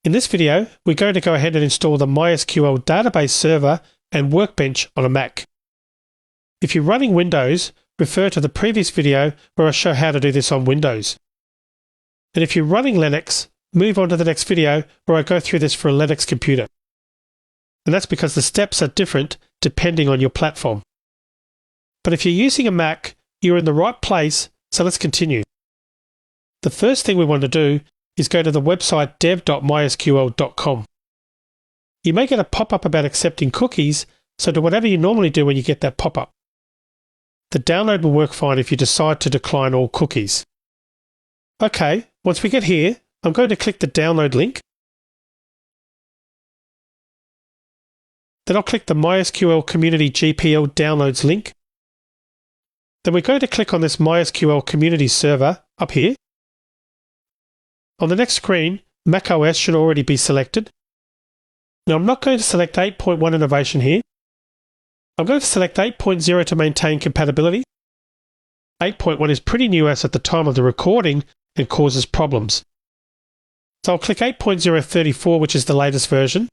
In this video, we're going to go ahead and install the MySQL database server and Workbench on a Mac. If you're running Windows, refer to the previous video where I show how to do this on Windows. And if you're running Linux, move on to the next video where I go through this for a Linux computer. And that's because the steps are different depending on your platform. But if you're using a Mac, you're in the right place, so let's continue. The first thing we want to do is go to the website dev.mysql.com. You may get a pop-up about accepting cookies, so do whatever you normally do when you get that pop-up. The download will work fine if you decide to decline all cookies. Okay, once we get here, I'm going to click the download link. Then I'll click the MySQL Community GPL Downloads link. Then we're going to click on this MySQL Community Server up here. On the next screen, macOS should already be selected. Now I'm not going to select 8.1 Innovation here. I'm going to select 8.0 to maintain compatibility. 8.1 is pretty new as at the time of the recording and causes problems. So I'll click 8.034, which is the latest version.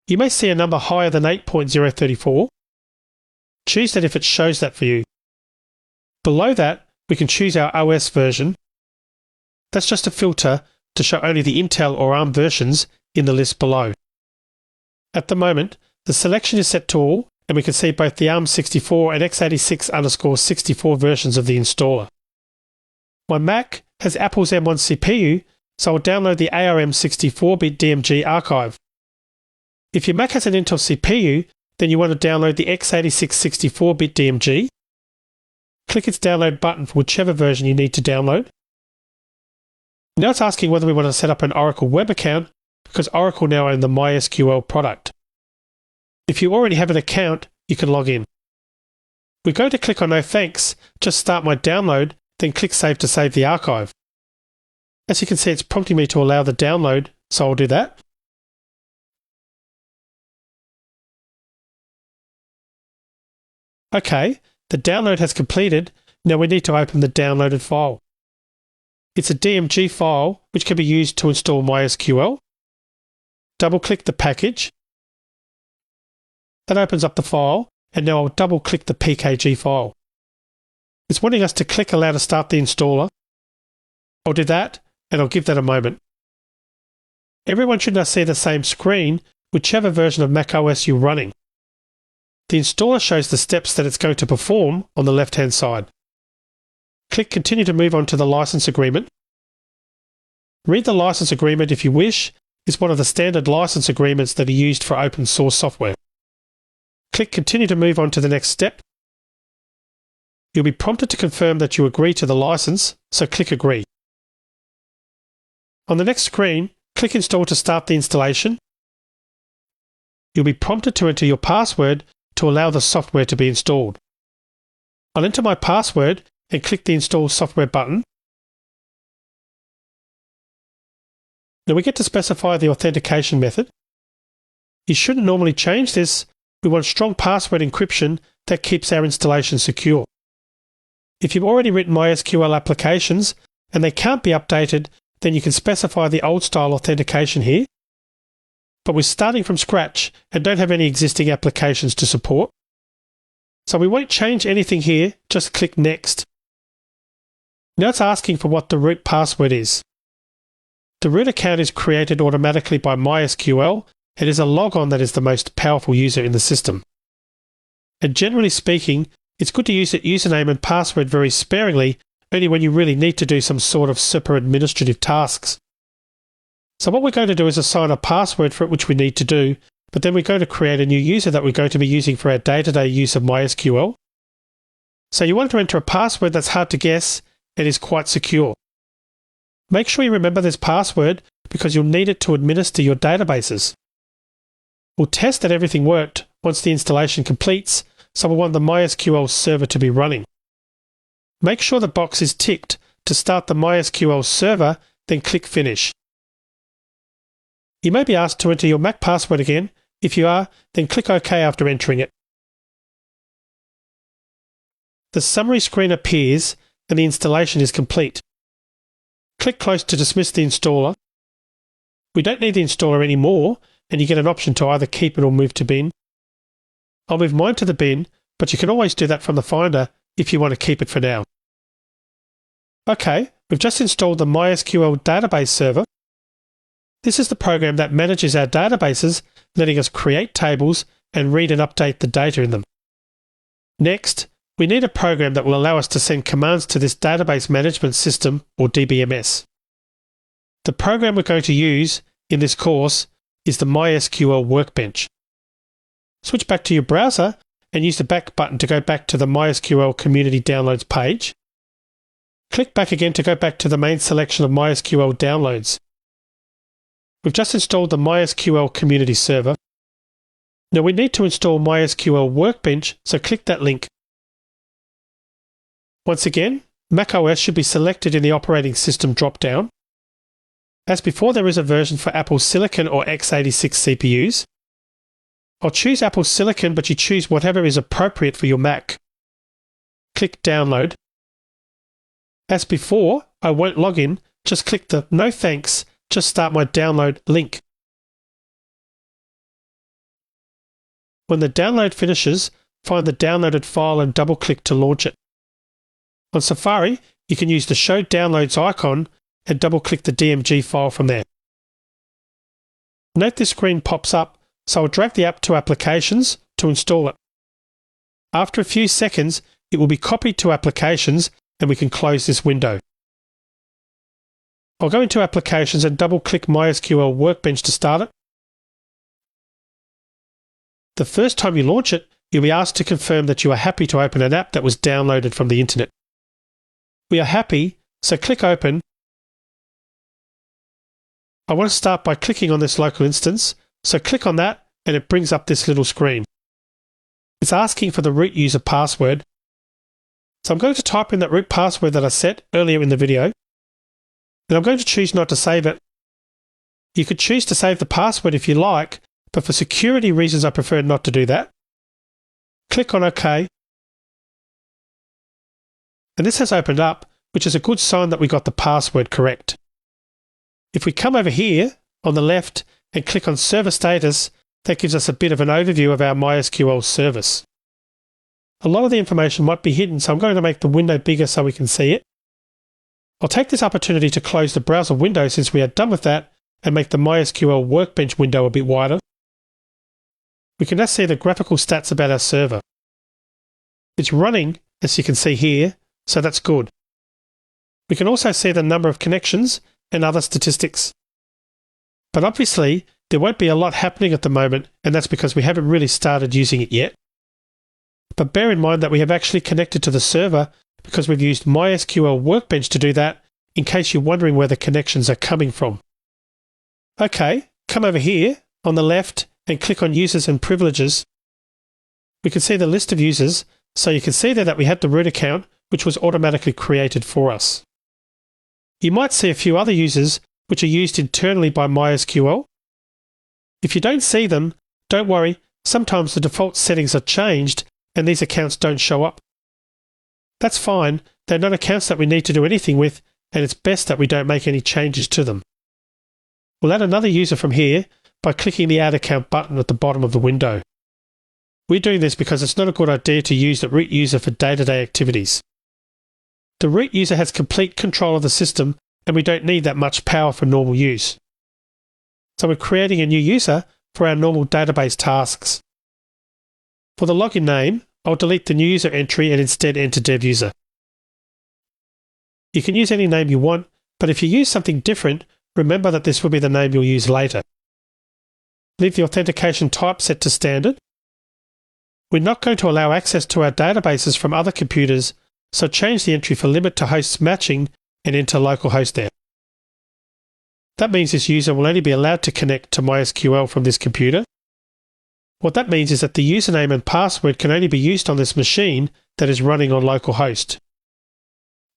You may see a number higher than 8.034. Choose that if it shows that for you. Below that, we can choose our OS version. That's just a filter to show only the Intel or ARM versions in the list below. At the moment, the selection is set to all, and we can see both the ARM64 and x86_64 versions of the installer. My Mac has Apple's M1 CPU, so I'll download the ARM 64-bit DMG archive. If your Mac has an Intel CPU, then you want to download the x86 64-bit DMG. Click its download button for whichever version you need to download. Now it's asking whether we want to set up an Oracle web account because Oracle now own the MySQL product. If you already have an account, you can log in. We're going to click on No Thanks, just start my download, then click Save to save the archive. As you can see, it's prompting me to allow the download, so I'll do that. Okay, the download has completed. Now we need to open the downloaded file. It's a DMG file which can be used to install MySQL. Double-click the package. That opens up the file, and now I'll double-click the PKG file. It's wanting us to click Allow to start the installer. I'll do that, and I'll give that a moment. Everyone should now see the same screen, whichever version of macOS you're running. The installer shows the steps that it's going to perform on the left-hand side. Click Continue to move on to the license agreement. Read the license agreement if you wish. It's one of the standard license agreements that are used for open source software. Click Continue to move on to the next step. You'll be prompted to confirm that you agree to the license, so click Agree. On the next screen, click Install to start the installation. You'll be prompted to enter your password to allow the software to be installed. I'll enter my password and click the Install Software button. Now we get to specify the authentication method. You shouldn't normally change this. We want strong password encryption that keeps our installation secure. If you've already written MySQL applications and they can't be updated, then you can specify the old style authentication here. But we're starting from scratch and don't have any existing applications to support. So we won't change anything here, just click Next. Now it's asking for what the root password is. The root account is created automatically by MySQL. It is a logon that is the most powerful user in the system. And generally speaking, it's good to use that username and password very sparingly, only when you really need to do some sort of super administrative tasks. So what we're going to do is assign a password for it, which we need to do, but then we're going to create a new user that we're going to be using for our day-to-day use of MySQL. So you want to enter a password that's hard to guess and is quite secure. Make sure you remember this password because you'll need it to administer your databases. We'll test that everything worked once the installation completes, so we want the MySQL server to be running. Make sure the box is ticked to start the MySQL server, then click Finish. You may be asked to enter your Mac password again. If you are, then click OK after entering it. The summary screen appears and the installation is complete. Click Close to dismiss the installer. We don't need the installer anymore, and you get an option to either keep it or move to bin. I'll move mine to the bin, but you can always do that from the Finder if you want to keep it for now. Okay, we've just installed the MySQL database server. This is the program that manages our databases, letting us create tables and read and update the data in them. Next, we need a program that will allow us to send commands to this database management system, or DBMS. The program we're going to use in this course is the MySQL Workbench. Switch back to your browser and use the back button to go back to the MySQL Community Downloads page. Click back again to go back to the main selection of MySQL Downloads. We've just installed the MySQL Community Server. Now we need to install MySQL Workbench, so click that link. Once again, macOS should be selected in the operating system drop-down. As before, there is a version for Apple Silicon or x86 CPUs. I'll choose Apple Silicon, but you choose whatever is appropriate for your Mac. Click Download. As before, I won't log in, just click the No Thanks, just start my download link. When the download finishes, find the downloaded file and double-click to launch it. On Safari, you can use the Show Downloads icon and double-click the DMG file from there. Note this screen pops up, so I'll drag the app to Applications to install it. After a few seconds, it will be copied to Applications and we can close this window. I'll go into Applications and double-click MySQL Workbench to start it. The first time you launch it, you'll be asked to confirm that you are happy to open an app that was downloaded from the internet. We are happy, so click Open. I want to start by clicking on this local instance, so click on that and it brings up this little screen. It's asking for the root user password. So I'm going to type in that root password that I set earlier in the video. And I'm going to choose not to save it. You could choose to save the password if you like, but for security reasons I prefer not to do that. Click on OK. And this has opened up, which is a good sign that we got the password correct. If we come over here on the left and click on Server Status, that gives us a bit of an overview of our MySQL service. A lot of the information might be hidden, so I'm going to make the window bigger so we can see it. I'll take this opportunity to close the browser window since we are done with that and make the MySQL Workbench window a bit wider. We can now see the graphical stats about our server. It's running, as you can see here, so that's good. We can also see the number of connections and other statistics. But obviously, there won't be a lot happening at the moment, and that's because we haven't really started using it yet. But bear in mind that we have actually connected to the server because we've used MySQL Workbench to do that, in case you're wondering where the connections are coming from. Okay, come over here on the left and click on Users and Privileges. We can see the list of users, so you can see there that we had the root account, which was automatically created for us. You might see a few other users which are used internally by MySQL. If you don't see them, don't worry, sometimes the default settings are changed and these accounts don't show up. That's fine, they're not accounts that we need to do anything with, and it's best that we don't make any changes to them. We'll add another user from here by clicking the Add Account button at the bottom of the window. We're doing this because it's not a good idea to use the root user for day-to-day activities. The root user has complete control of the system, and we don't need that much power for normal use. So we're creating a new user for our normal database tasks. For the login name, I'll delete the new user entry and instead enter dev user. You can use any name you want, but if you use something different, remember that this will be the name you'll use later. Leave the authentication type set to standard. We're not going to allow access to our databases from other computers, so change the entry for limit to hosts matching and enter localhost there. That means this user will only be allowed to connect to MySQL from this computer. What that means is that the username and password can only be used on this machine that is running on localhost.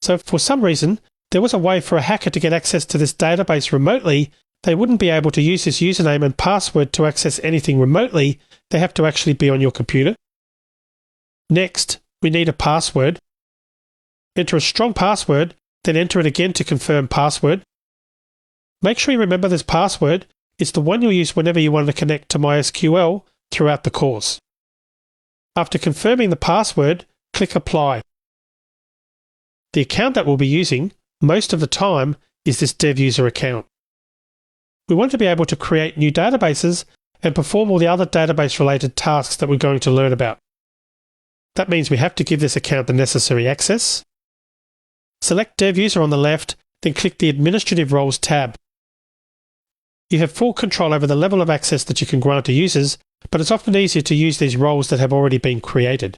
So if for some reason there was a way for a hacker to get access to this database remotely, they wouldn't be able to use this username and password to access anything remotely. They have to actually be on your computer. Next, we need a password. Enter a strong password, then enter it again to confirm password. Make sure you remember this password. It's the one you'll use whenever you want to connect to MySQL throughout the course. After confirming the password, click Apply. The account that we'll be using most of the time is this dev user account. We want to be able to create new databases and perform all the other database-related tasks that we're going to learn about. That means we have to give this account the necessary access. Select Dev User on the left, then click the Administrative Roles tab. You have full control over the level of access that you can grant to users, but it's often easier to use these roles that have already been created.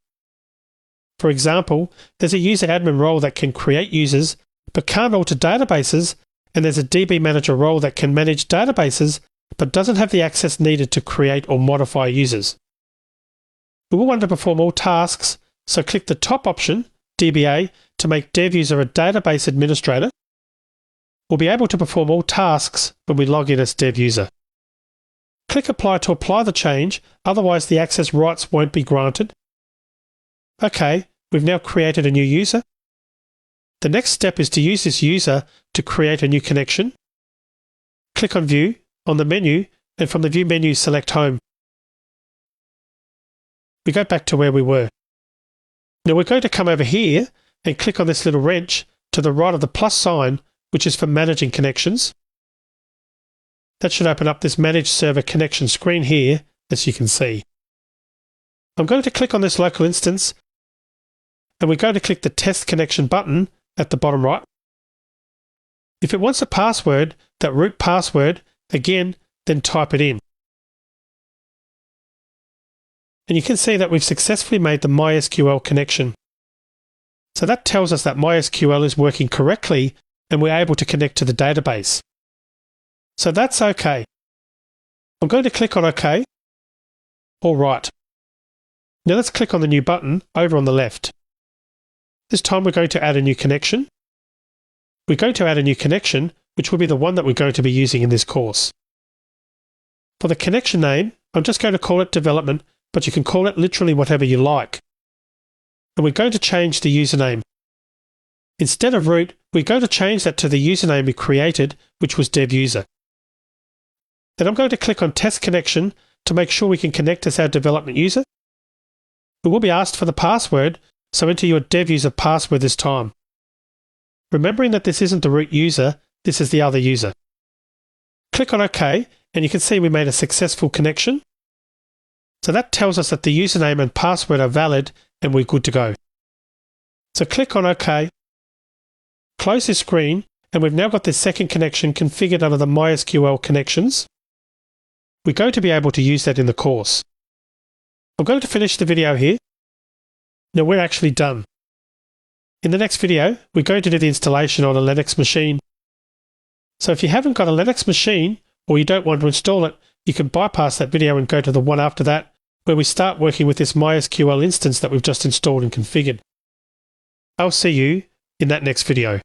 For example, there's a user admin role that can create users but can't alter databases, and there's a DB manager role that can manage databases but doesn't have the access needed to create or modify users. We will want to perform all tasks, so click the top option, DBA, to make Dev User a database administrator. We'll be able to perform all tasks when we log in as Dev User. Click Apply to apply the change, otherwise the access rights won't be granted. OK, we've now created a new user. The next step is to use this user to create a new connection. Click on View on the menu, and from the View menu select Home. We go back to where we were. Now we're going to come over here and click on this little wrench to the right of the plus sign, which is for managing connections. That should open up this Manage Server Connection screen here, as you can see. I'm going to click on this local instance, and we're going to click the Test Connection button at the bottom right. If it wants a password, that root password, again, then type it in. And you can see that we've successfully made the MySQL connection. So that tells us that MySQL is working correctly and we're able to connect to the database. So that's OK. I'm going to click on OK. All right. Now let's click on the new button over on the left. This time we're going to add a new connection. We're going to add a new connection, which will be the one that we're going to be using in this course. For the connection name, I'm just going to call it Development, but you can call it literally whatever you like. And we're going to change the username. Instead of root, we're going to change that to the username we created, which was dev user. Then I'm going to click on Test Connection to make sure we can connect as our development user. We will be asked for the password, so enter your dev user password this time. Remembering that this isn't the root user, this is the other user. Click on OK, and you can see we made a successful connection. So that tells us that the username and password are valid and we're good to go. So click on OK, close this screen, and we've now got this second connection configured under the MySQL connections. We're going to be able to use that in the course. I'm going to finish the video here. Now we're actually done. In the next video, we're going to do the installation on a Linux machine. So if you haven't got a Linux machine or you don't want to install it, you can bypass that video and go to the one after that, where we start working with this MySQL instance that we've just installed and configured. I'll see you in that next video.